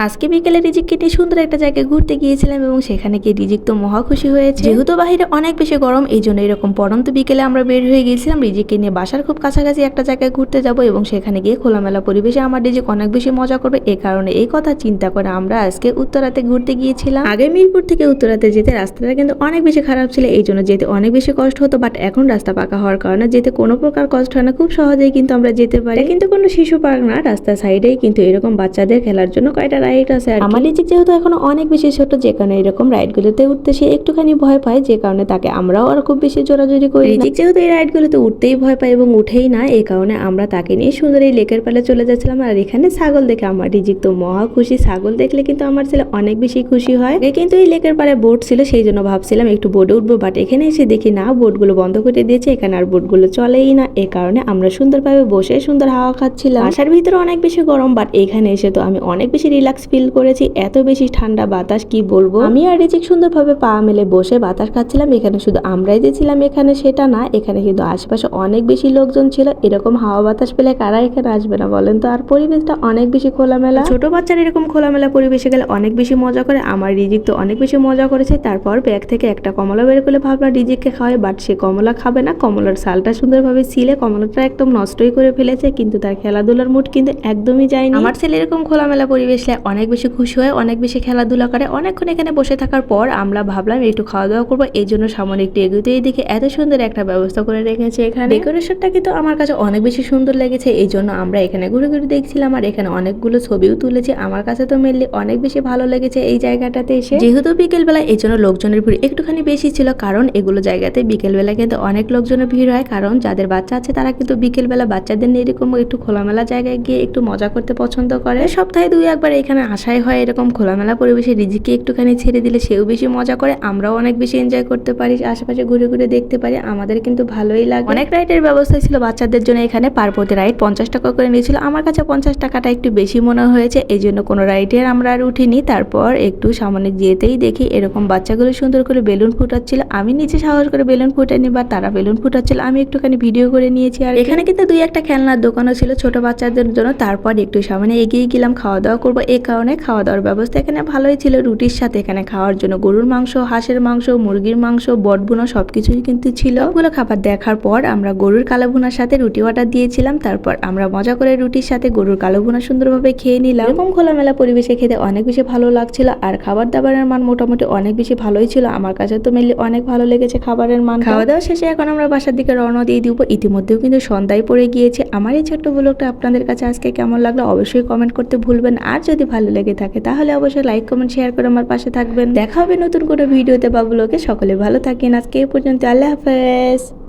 আজকে বিকেলে রিজিককে নিয়ে সুন্দর একটা জায়গায় ঘুরতে গিয়েছিলাম এবং সেখানে গিয়ে রিজিক তো মহা খুশি হয়েছে। যেহেতু বাইরে অনেক বেশি গরম, এই জন্য এরকম পড়ন্ত বিকেলে আমরা বের হয়ে গিয়েছিলাম রিজিককে নিয়ে বাসার খুব কাছাকাছি একটা জায়গায় ঘুরতে যাব এবং সেখানে গিয়ে খোলামেলা পরিবেশে আমার রিজিক অনেক বেশি মজা করবে। এই কারণে এই কথা চিন্তা করে আমরা আজকে উত্তরাতে ঘুরতে গিয়েছিলাম। আগে মিরপুর থেকে উত্তরাতে যেতে রাস্তাটা কিন্তু অনেক বেশি খারাপ ছিল, এই জন্য যেতে অনেক বেশি কষ্ট হতো, বাট এখন রাস্তা পাকা হওয়ার কারণে যেতে কোনো প্রকার কষ্ট হয় না, খুব সহজেই কিন্তু আমরা যেতে পারি। কিন্তু কোনো শিশু পার্ক না, রাস্তার সাইডেই কিন্তু এরকম বাচ্চাদের খেলার জন্য কয়টা রাইড আছে। আর আমার রিজিক যেহেতু এখনো অনেক বেশি ছোট, যে কারণে এরকম রাইডগুলোতে উঠতে সে একটুখানি ভয় পায়, যে কারণে তাকে আমরাও আর খুব বেশি জোরাজোরি করি। রিজিক যেহেতু এই রাইডগুলোতে উঠতেই ভয় পায় এবং উঠেই না, এই কারণে আমরা তাকে নিয়ে সুন্দর এই লেকের পালে চলে যাচ্ছিলাম। আর এখানে ছাগল দেখে আমার রিজিক তো মহা খুশি। ছাগল দেখলে কিন্তু আমার ছেলে অনেক বেশি খুশি হয়। কিন্তু এই লেকের পারে বোট ছিল, সেই জন্য ভাবছিলাম একটু বোটে উঠবো, বাট এখানে এসে দেখি না, বোটগুলো বন্ধ করে দিয়েছে, এখানে আর বোটগুলো চলেই না। এই কারণে আমরা সুন্দরভাবে বসে সুন্দর হাওয়া খাচ্ছিলাম। বাসার ভিতরে অনেক বেশি গরম, বাট এখানে এসে তো আমি অনেক বেশি রিল্যাক্স ফিল করেছি। এত বেশি ঠান্ডা বাতাস কি বলবো। আমি আর রিজিক সুন্দরভাবে পা মেলে বসে বাতাস খাচ্ছিলাম। এখানে শুধু আমরাই যে ছিলাম এখানে সেটা না, এখানে কিন্তু আশেপাশে অনেক বেশি লোকজন ছিল। এরকম হাওয়া বাতাস পেলে কারা এখানে আসবে না বলেন তো। আর পরিবেশটা অনেক বেশি খোলামেলা, ছোট বাচ্চারা এরকম খোলামেলা পরিবেশে গেলে অনেক বেশি মজা করে। আমার রিজিক তো অনেক বেশি মজা করেছে। তারপর ব্যাগ থেকে একটা কমলা বের করে ভাবলাম রিজিককে খাওয়াই, বাট সে কমলা খাবে না। কমলার সালটা সুন্দরভাবে ছিলে কমলাটা একদম নষ্টই করে ফেলেছে, কিন্তু তার খেলাধুলার মুড কিন্তু একদমই যায়নি। আমার ছেলে এরকম খোলামেলা পরিবেশে অনেক বেশি খুশি হয়, অনেক বেশি খেলাধুলা করে। অনেকক্ষণ এখানে বসে থাকার পর আমরা ভাবলাম একটু খাওয়া দাওয়া করবো, এই জন্য সামনে একটু এগোতেই দেখে এত সুন্দর একটা ব্যবস্থা করে রেখেছে এখানে। ডেকোরেশনটা কিন্তু আমার কাছে অনেক বেশি সুন্দর লেগেছে, এই জন্য আমরা এখানে ঘুরে ঘুরে দেখছিলাম। আর এখানে অনেকগুলো ছবিও তুলেছি। আমার কাছে তো মেনলি অনেক বেশি ভালো লেগেছে এই জায়গাটাতে এসে। যেহেতু বিকেলবেলা, এই জন্য লোকজনের ভিড় একটুখানি বেশি ছিল, কারণ এগুলো জায়গাতে বিকেলবেলা কিন্তু অনেক লোকজনের ভিড় হয়, কারণ যাদের বাচ্চা আছে তারা কিন্তু বিকেলবেলা বাচ্চাদের নিয়ে এরকম একটু খোলামেলা জায়গায় গিয়ে একটু মজা করতে পছন্দ করে। সপ্তাহে 2-1 এখানে আসাই হয়। এরকম খোলামেলা পরিবেশে রিজিককে একটুখানি ছেড়ে দিলে সেও বেশি মজা করে, আমরাও অনেক বেশি এনজয় করতে পারি, আশেপাশে ঘুরে ঘুরে দেখতে পারি, আমাদের কিন্তু ভালোই লাগে। অনেক রাইডের ব্যবস্থা ছিল বাচ্চাদের জন্য। এখানে পার প্রতি রাইড 50 টাকা করে নিয়েছিল। আমার কাছে 50 টাকাটা একটু বেশি মনে হয়েছে, এই জন্য কোনো রাইডের আমরা আর উঠিনি। তারপর একটু সামনে যেতেই দেখি এরকম বাচ্চাগুলো সুন্দর করে বেলুন ফুটাচ্ছিল। আমি নিচে সাহস করে বেলুন ফুটাইনি, বা তারা বেলুন ফুটাচ্ছিল, আমি একটুখানি ভিডিও করে নিয়েছি। আর এখানে কিন্তু 2-1 খেলনার দোকানও ছিল ছোট বাচ্চাদের জন্য। তারপর একটু সামনে এগিয়ে গেলাম খাওয়া দাওয়া করবো, এই কারণে খাওয়া দাওয়ার ব্যবস্থা এখানে ভালোই ছিল। রুটির সাথে এখানে খাওয়ার জন্য গরুর মাংস, হাঁসের মাংস, মুরগির মাংস, বটভুনা সবকিছুই কিন্তু ছিল। ওগুলো খাবার দেখার পর আমরা গরুর কালো ভুনার সাথে রুটি অর্ডার দিয়েছিলাম। তারপর আমরা মজা করে রুটির সাথে গরুর কালো ভুনা সুন্দরভাবে খেয়ে নিলাম। এরকম খোলামেলা পরিবেশে খেতে অনেক বেশি ভালো লাগছিল। আর খাবার দাবারের মান মোটামুটি অনেক বেশি ভালোই ছিল। আমার কাছে তো মেনলি অনেক ভালো লেগেছে খাবারের মান। খাওয়া দাওয়া শেষে এখন আমরা বাসার দিকে রওনা দিয়ে দিব। ইতিমধ্যেও কিন্তু সন্ধ্যায় পড়ে গিয়েছে। আমার এই ছোট্ট ব্লগটা আপনাদের কাছে আজকে কেমন লাগলো অবশ্যই কমেন্ট করতে ভুলবেন। আর যদি ভালো লেগে থাকে তাহলে অবশ্যই লাইক কমেন্ট শেয়ার করে আমার পাশে থাকবেন। দেখা হবে নতুন কোনো ভিডিওতে বা ব্লগে। সকলে ভালো থাকেন। আজকে এই পর্যন্ত, আল্লাহ হাফেজ।